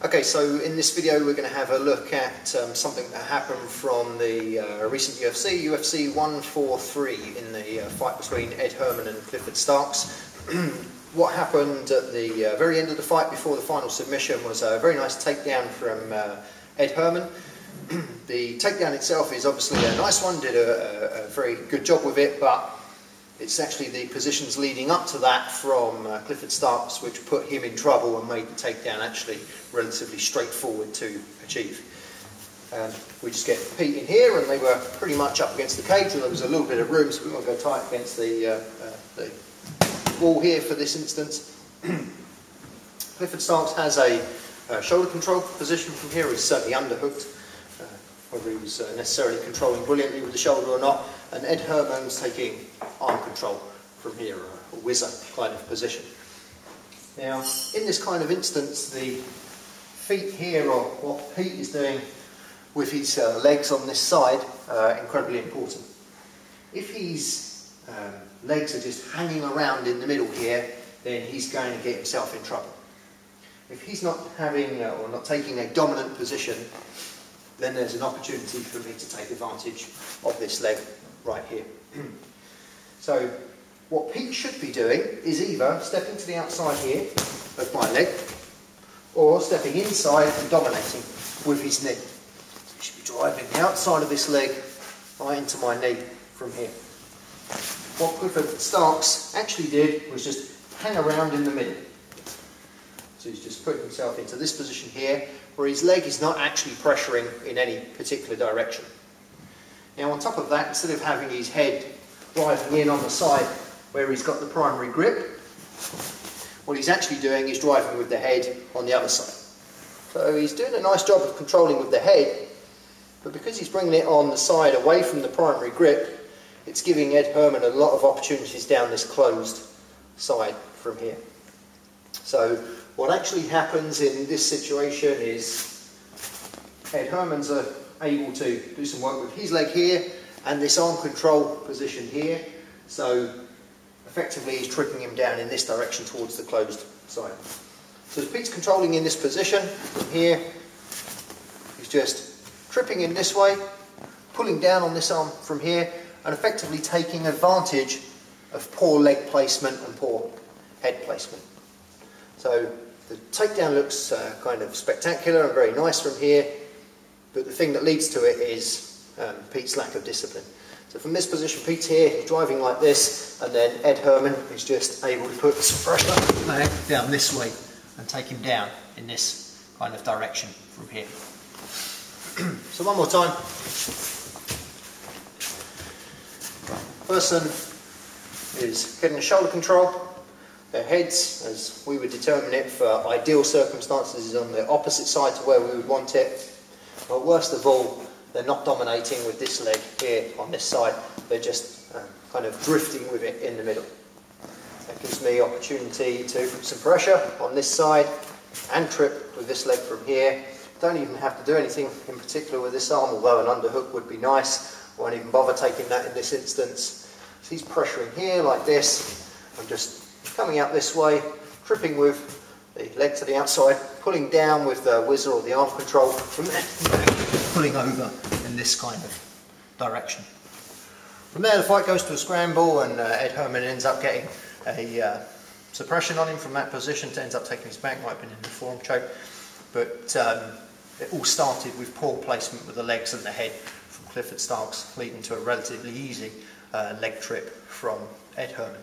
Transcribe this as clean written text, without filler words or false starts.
Okay, so in this video we're going to have a look at something that happened from the recent UFC 143 in the fight between Ed Herman and Clifford Starks. What happened at the very end of the fight before the final submission was a very nice takedown from Ed Herman. The takedown itself is obviously a nice one, did a very good job with it, but it's actually the positions leading up to that from Clifford Starks which put him in trouble and made the takedown actually relatively straightforward to achieve. We just get Pete in here, and they were pretty much up against the cage, and there was a little bit of room, so we want to go tight against the wall here for this instance. Clifford Starks has a shoulder control position from here. He's certainly underhooked, whether he was necessarily controlling brilliantly with the shoulder or not, and Ed Herman's taking arm control from here, a whizzer kind of position. Now, in this kind of instance, the feet here, or what Pete is doing with his legs on this side, are incredibly important. If his legs are just hanging around in the middle here, then he's going to get himself in trouble. If he's not having or not taking a dominant position, then there's an opportunity for me to take advantage of this leg right here. So what Pete should be doing is either stepping to the outside here of my leg, or stepping inside and dominating with his knee. He should be driving the outside of this leg right into my knee from here. What Clifford Starks actually did was just hang around in the middle. So he's just putting himself into this position here, where his leg is not actually pressuring in any particular direction. Now on top of that, instead of having his head driving in on the side where he's got the primary grip, what he's actually doing is driving with the head on the other side. So he's doing a nice job of controlling with the head, but because he's bringing it on the side away from the primary grip, it's giving Ed Herman a lot of opportunities down this closed side from here. So what actually happens in this situation is Ed Herman's able to do some work with his leg here and this arm control position here. So effectively he's tripping him down in this direction towards the closed side. So as Pete's controlling in this position from here, he's just tripping in this way, pulling down on this arm from here, and effectively taking advantage of poor leg placement and poor head placement. So the takedown looks kind of spectacular and very nice from here, but the thing that leads to it is Pete's lack of discipline. So from this position, Pete's here, he's driving like this, and then Ed Herman is just able to put some pressure down this way and take him down in this kind of direction from here. So one more time. Person is getting the shoulder control. Their heads, as we would determine it for ideal circumstances, is on the opposite side to where we would want it. But worst of all, they're not dominating with this leg here on this side. They're just kind of drifting with it in the middle. That gives me opportunity to put some pressure on this side and trip with this leg from here. Don't even have to do anything in particular with this arm, although an underhook would be nice. I won't even bother taking that in this instance. So he's pressuring here like this. I'm just coming out this way, tripping with the leg to the outside, pulling down with the whizzer or the arm control from there, pulling over in this kind of direction. From there the fight goes to a scramble, and Ed Herman ends up getting a suppression on him from that position, ends up taking his back, might have been in the forearm choke, but it all started with poor placement with the legs and the head from Clifford Starks, leading to a relatively easy leg trip from Ed Herman.